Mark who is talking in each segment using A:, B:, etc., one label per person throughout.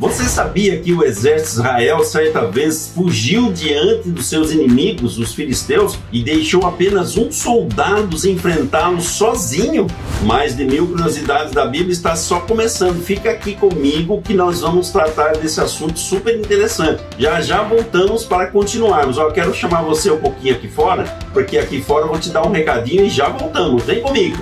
A: Você sabia que o exército de Israel certa vez fugiu diante dos seus inimigos, os filisteus, e deixou apenas um soldado enfrentá-los sozinho? Mais de 1000 curiosidades da Bíblia está só começando. Fica aqui comigo que nós vamos tratar desse assunto super interessante. Já já voltamos para continuarmos. Eu quero chamar você um pouquinho aqui fora, porque aqui fora eu vou te dar um recadinho e já voltamos. Vem comigo!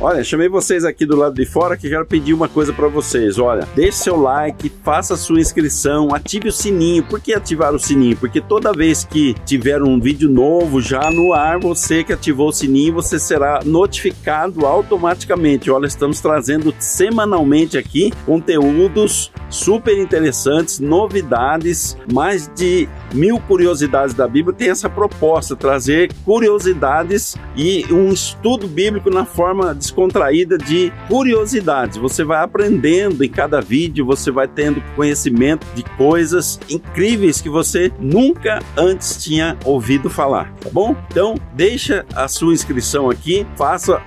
A: Olha, chamei vocês aqui do lado de fora que quero pedir uma coisa para vocês. Olha, deixe seu like, faça sua inscrição, ative o sininho. Por que ativar o sininho? Porque toda vez que tiver um vídeo novo já no ar, você que ativou o sininho, você será notificado automaticamente. Olha, estamos trazendo semanalmente aqui conteúdos super interessantes, novidades, mais de 1000 curiosidades da Bíblia. Tem essa proposta, trazer curiosidades e um estudo bíblico na forma descontraída de curiosidades. Você vai aprendendo em cada vídeo, você vai tendo conhecimento de coisas incríveis que você nunca antes tinha ouvido falar, tá bom? Então, deixa a sua inscrição aqui, faça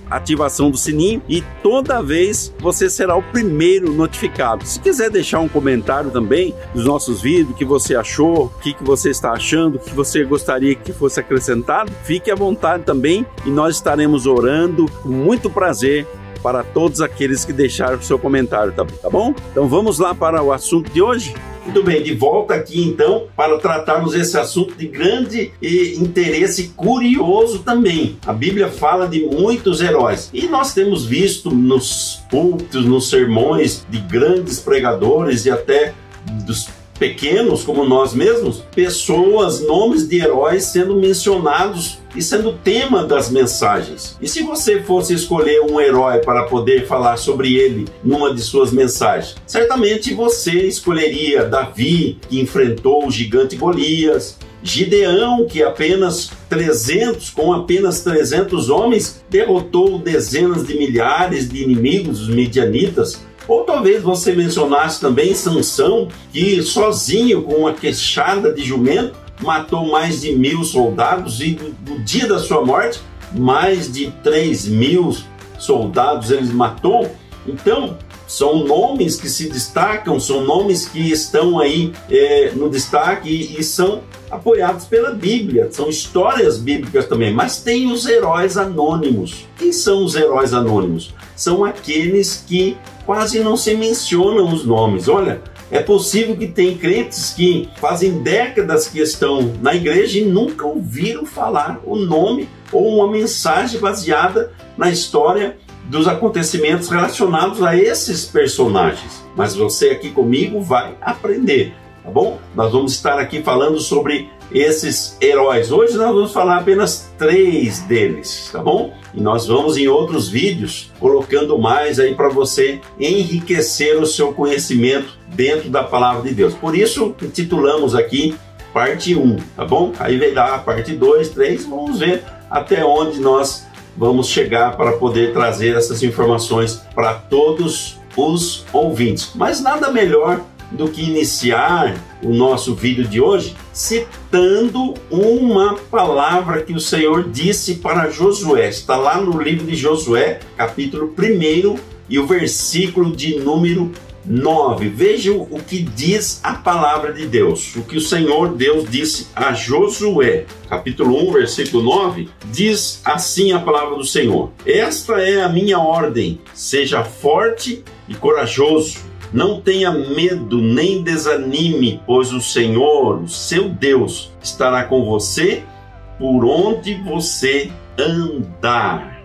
A: a ativação do sininho e toda vez você será o primeiro notificado. Se quiser deixar um comentário também dos nossos vídeos, o que você achou, o que você está achando, o que você gostaria que fosse acrescentado, fique à vontade também e nós estaremos orando com muito prazer para todos aqueles que deixaram o seu comentário, tá bom? Então vamos lá para o assunto de hoje? Muito bem, de volta aqui então para tratarmos esse assunto de grande interesse curioso também. A Bíblia fala de muitos heróis e nós temos visto nos púlpitos, nos sermões de grandes pregadores e até dos pequenos como nós mesmos, pessoas, nomes de heróis sendo mencionados e sendo tema das mensagens. E se você fosse escolher um herói para poder falar sobre ele numa de suas mensagens, certamente você escolheria Davi, que enfrentou o gigante Golias, Gideão, que com apenas 300 homens, derrotou dezenas de milhares de inimigos, os midianitas. Ou talvez você mencionasse também Sansão, que sozinho, com uma queixada de jumento, matou mais de 1000 soldados e no dia da sua morte, mais de 3000 soldados ele matou. Então, são nomes que se destacam, são nomes que estão aí no destaque e são apoiados pela Bíblia, são histórias bíblicas também, mas tem os heróis anônimos. Quem são os heróis anônimos? São aqueles que quase não se mencionam os nomes. Olha, é possível que tem crentes que fazem décadas que estão na igreja e nunca ouviram falar o nome ou uma mensagem baseada na história dos acontecimentos relacionados a esses personagens. Mas você aqui comigo vai aprender, tá bom? Nós vamos estar aqui falando sobre esses heróis. Hoje nós vamos falar apenas 3 deles, tá bom? E nós vamos em outros vídeos colocando mais aí para você enriquecer o seu conhecimento dentro da palavra de Deus. Por isso intitulamos aqui parte 1, tá bom? Aí vem lá a parte 2, 3, vamos ver até onde nós vamos chegar para poder trazer essas informações para todos os ouvintes. Mas nada melhor do que iniciar o nosso vídeo de hoje citando uma palavra que o Senhor disse para Josué. Está lá no livro de Josué, capítulo 1 e o versículo de número 9. Vejam o que diz a palavra de Deus. O que o Senhor Deus disse a Josué. Capítulo 1, versículo 9. Diz assim a palavra do Senhor: Esta é a minha ordem. Seja forte e corajoso. Não tenha medo nem desanime, pois o Senhor, o seu Deus, estará com você por onde você andar.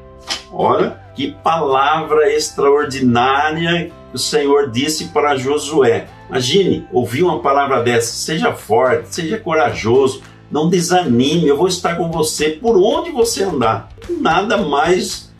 A: Olha que palavra extraordinária que o Senhor disse para Josué. Imagine ouvir uma palavra dessa: seja forte, seja corajoso, não desanime, eu vou estar com você por onde você andar. Nada mais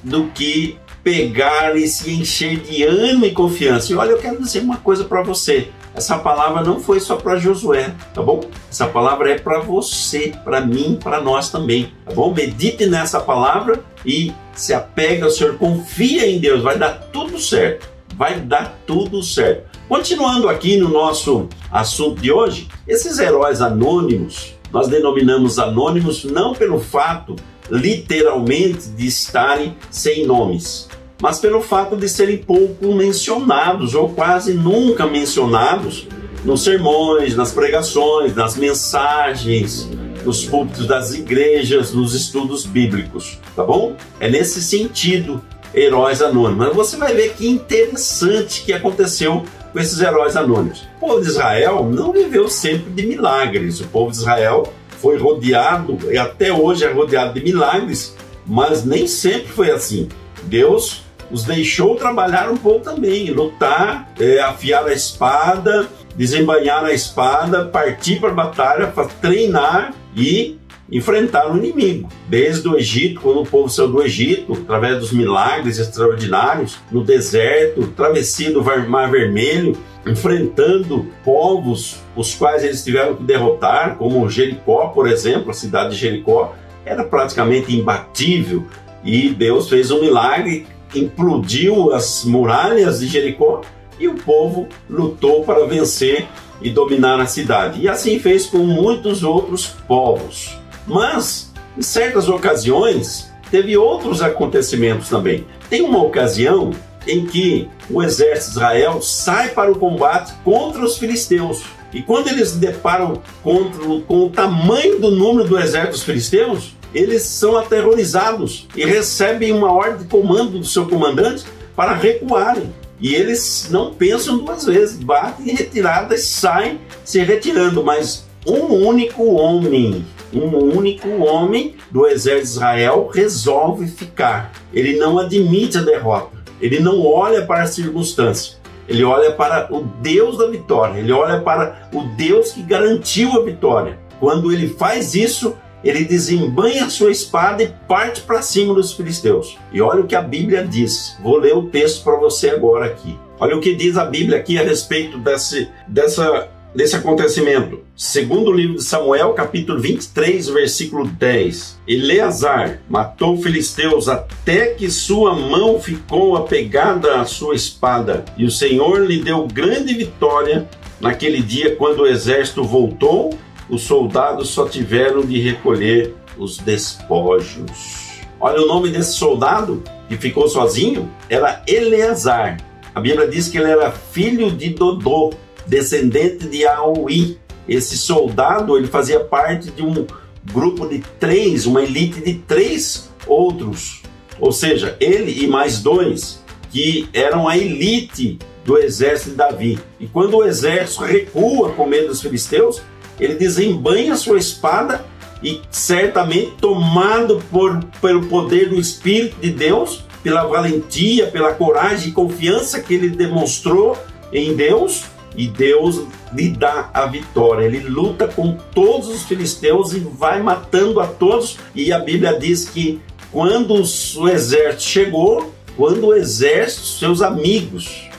A: do que pegar e se encher de ânimo e confiança. E olha, eu quero dizer uma coisa para você. Essa palavra não foi só para Josué, tá bom? Essa palavra é para você, para mim, para nós também, tá bom? Medite nessa palavra e se apega ao Senhor, confia em Deus, vai dar tudo certo, vai dar tudo certo. Continuando aqui no nosso assunto de hoje, esses heróis anônimos, nós denominamos anônimos não pelo fato literalmente de estarem sem nomes, mas pelo fato de serem pouco mencionados ou quase nunca mencionados nos sermões, nas pregações, nas mensagens, nos púlpitos das igrejas, nos estudos bíblicos, tá bom? É nesse sentido, heróis anônimos. Mas você vai ver que interessante que aconteceu com esses heróis anônimos. O povo de Israel não viveu sempre de milagres. O povo de Israel foi rodeado, e até hoje é rodeado de milagres, mas nem sempre foi assim. Deus os deixou trabalhar um pouco também, lutar, afiar a espada, desembainhar a espada, partir para a batalha, para treinar e enfrentar o inimigo. Desde o Egito, quando o povo saiu do Egito, através dos milagres extraordinários, no deserto, travessia do Mar Vermelho, enfrentando povos os quais eles tiveram que derrotar, como Jericó, por exemplo. A cidade de Jericó era praticamente imbatível e Deus fez um milagre, implodiu as muralhas de Jericó e o povo lutou para vencer e dominar a cidade. E assim fez com muitos outros povos. Mas, em certas ocasiões, teve outros acontecimentos também. Tem uma ocasião em que o exército de Israel sai para o combate contra os filisteus. E quando eles se deparam com o tamanho do número do exército dos filisteus, eles são aterrorizados e recebem uma ordem de comando do seu comandante para recuarem. E eles não pensam duas vezes, batem em retirada e saem se retirando. Mas um único homem do exército de Israel resolve ficar. Ele não admite a derrota. Ele não olha para a circunstância. Ele olha para o Deus da vitória. Ele olha para o Deus que garantiu a vitória. Quando ele faz isso, ele desembainha a sua espada e parte para cima dos filisteus. E olha o que a Bíblia diz. Vou ler o texto para você agora aqui. Olha o que diz a Bíblia aqui a respeito desse acontecimento. Segundo o livro de Samuel, capítulo 23, versículo 10. Eleazar matou filisteus até que sua mão ficou apegada à sua espada. E o Senhor lhe deu grande vitória naquele dia. Quando o exército voltou, os soldados só tiveram de recolher os despojos. Olha o nome desse soldado que ficou sozinho. Era Eleazar. A Bíblia diz que ele era filho de Dodô, descendente de Aui. Esse soldado, ele fazia parte de um grupo de 3, uma elite de 3 outros. Ou seja, ele e mais 2 que eram a elite do exército de Davi. E quando o exército recua com medo dos filisteus, ele desembainha sua espada e, certamente tomado pelo poder do Espírito de Deus, pela valentia, pela coragem e confiança que ele demonstrou em Deus, e Deus lhe dá a vitória. Ele luta com todos os filisteus e vai matando a todos. E a Bíblia diz que quando o exército chegou, seus amigos,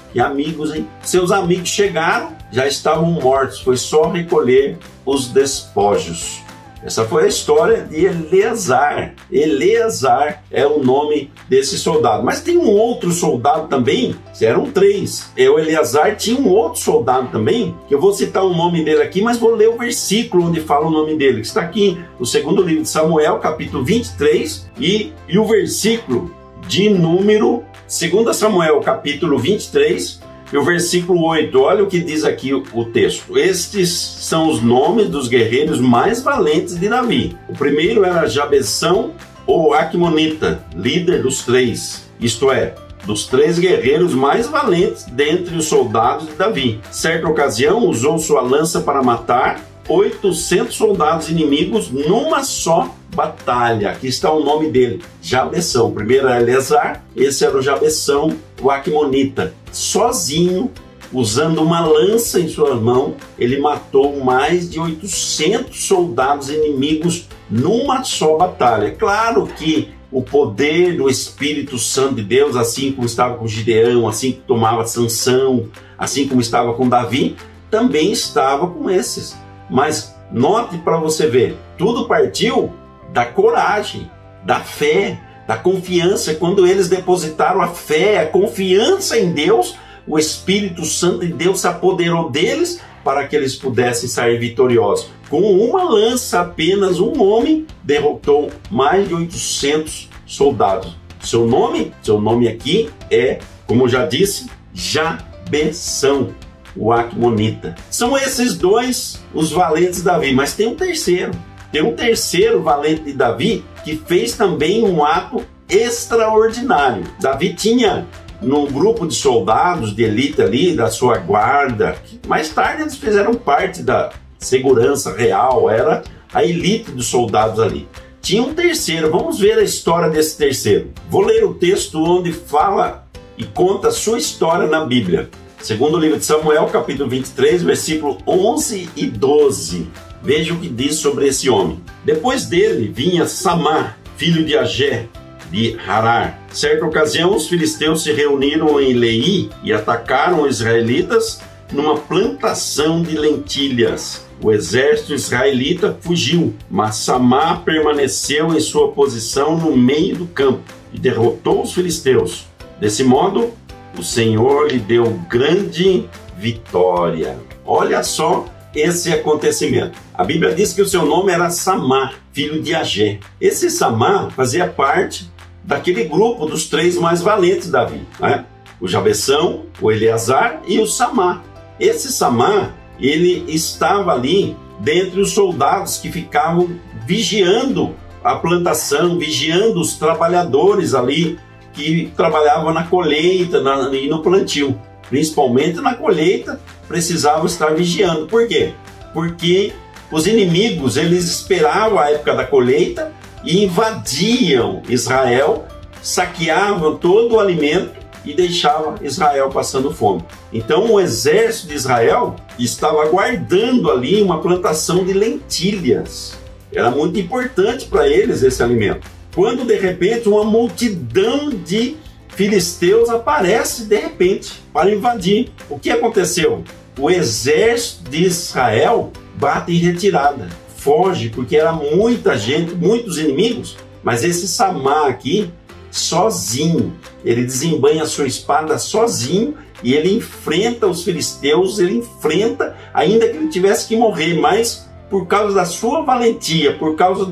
A: seus amigos chegaram, já estavam mortos. Foi só recolher os despojos. Essa foi a história de Eleazar. Eleazar é o nome desse soldado. Mas tem um outro soldado também, eram 3. O Eleazar tinha um outro soldado também, que eu vou citar o nome dele aqui, mas vou ler o versículo onde fala o nome dele, que está aqui no segundo livro de Samuel, capítulo 23, e o versículo de número 2 Samuel, capítulo 23, e o versículo 8, olha o que diz aqui o texto. Estes são os nomes dos guerreiros mais valentes de Davi. O primeiro era Jabessão, ou Aquimonita, líder dos 3, isto é, dos 3 guerreiros mais valentes dentre os soldados de Davi. Certa ocasião, usou sua lança para matar 800 soldados inimigos numa só batalha. Aqui está o nome dele, Jabessão. O primeiro era Eleazar, esse era o Jabessão, o Aquimonita. Sozinho, usando uma lança em sua mão, ele matou mais de 800 soldados inimigos numa só batalha. Claro que o poder do Espírito Santo de Deus, assim como estava com Gideão, assim que tomava Sansão, assim como estava com Davi, também estava com esses. Mas note para você ver, tudo partiu da coragem, da fé, da confiança. Quando eles depositaram a fé, a confiança em Deus, o Espírito Santo de Deus se apoderou deles para que eles pudessem sair vitoriosos. Com uma lança, apenas um homem derrotou mais de 800 soldados. Seu nome aqui é, como eu já disse, Jabeção, o Aquemonita. São esses dois os valentes de Davi, mas tem um terceiro. Tem um terceiro valente de Davi que fez também um ato extraordinário. Davi tinha num grupo de soldados de elite ali, da sua guarda, mais tarde eles fizeram parte da segurança real, era a elite dos soldados ali. Tinha um terceiro, vamos ver a história desse terceiro. Vou ler o texto onde fala e conta a sua história na Bíblia. Segundo o livro de Samuel, capítulo 23, versículo 11 e 12. Veja o que diz sobre esse homem. Depois dele vinha Samá, filho de Agé, de Harar. Certa ocasião, os filisteus se reuniram em Leí e atacaram os israelitas numa plantação de lentilhas. O exército israelita fugiu, mas Samá permaneceu em sua posição no meio do campo e derrotou os filisteus. Desse modo, o Senhor lhe deu grande vitória. Olha só esse acontecimento. A Bíblia diz que o seu nome era Samá, filho de Agé. Esse Samá fazia parte daquele grupo dos três mais valentes de Davi, né? O Jabeção, o Eleazar e o Samá. Esse Samá, ele estava ali dentre os soldados que ficavam vigiando a plantação, vigiando os trabalhadores ali que trabalhavam na colheita e no plantio. Principalmente na colheita, precisavam estar vigiando. Por quê? Porque os inimigos, eles esperavam a época da colheita e invadiam Israel, saqueavam todo o alimento e deixavam Israel passando fome. Então o exército de Israel estava guardando ali uma plantação de lentilhas. Era muito importante para eles esse alimento. Quando de repente uma multidão de filisteus aparece de repente para invadir. O que aconteceu? O exército de Israel bate em retirada, foge, porque era muita gente, muitos inimigos, mas esse Samá aqui, sozinho, ele desembanha a sua espada sozinho e ele enfrenta os filisteus, ele enfrenta, ainda que ele tivesse que morrer, mas por causa da sua valentia, por causa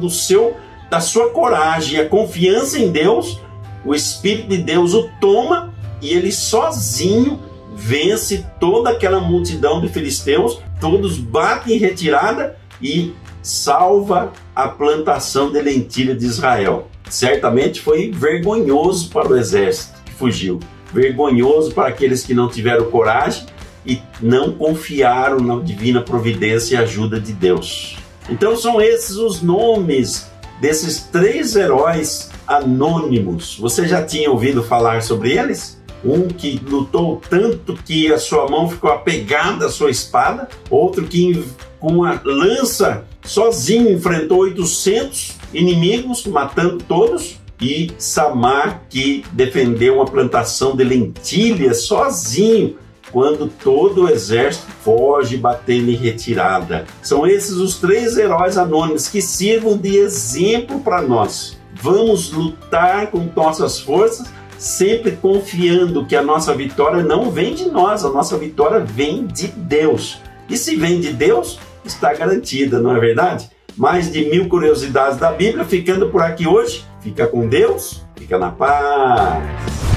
A: da sua coragem, a confiança em Deus, o Espírito de Deus o toma e ele sozinho vence toda aquela multidão de filisteus, todos batem em retirada e salva a plantação de lentilha de Israel. Certamente foi vergonhoso para o exército que fugiu, vergonhoso para aqueles que não tiveram coragem e não confiaram na divina providência e ajuda de Deus. Então são esses os nomes desses três heróis anônimos. Você já tinha ouvido falar sobre eles? Um que lutou tanto que a sua mão ficou apegada à sua espada, outro que com uma lança sozinho enfrentou 800 inimigos, matando todos, e Samá, que defendeu uma plantação de lentilhas sozinho, quando todo o exército foge batendo em retirada. São esses os três heróis anônimos que sirvam de exemplo para nós. Vamos lutar com nossas forças, sempre confiando que a nossa vitória não vem de nós, a nossa vitória vem de Deus. E se vem de Deus, está garantida, não é verdade? Mais de 1000 curiosidades da Bíblia, ficando por aqui hoje. Fica com Deus, fica na paz.